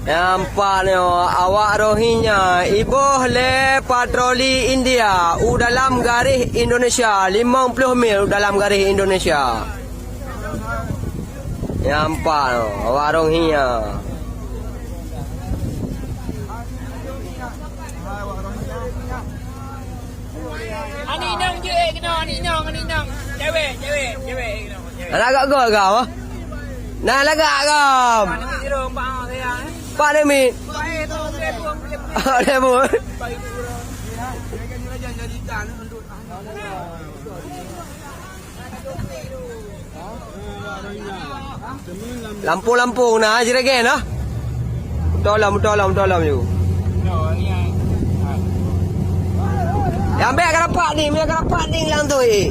Nampak ni awak Rohingya ibuh le patroli India dalam garis Indonesia 50 mil dalam garis Indonesia. Nampak ni awak Rohingya. Ani nong je kena ani nong. Cewek kena. Lagak kau. Nah lagak kau. Mana ke jerong pak saya. Pak Demi. Baik tolong dia buang dia. Ada bu. Baik jerong. Lampu-lampu nah jeragen nah. Tolong you. Yang ambil akan dapat ni lang tu eh.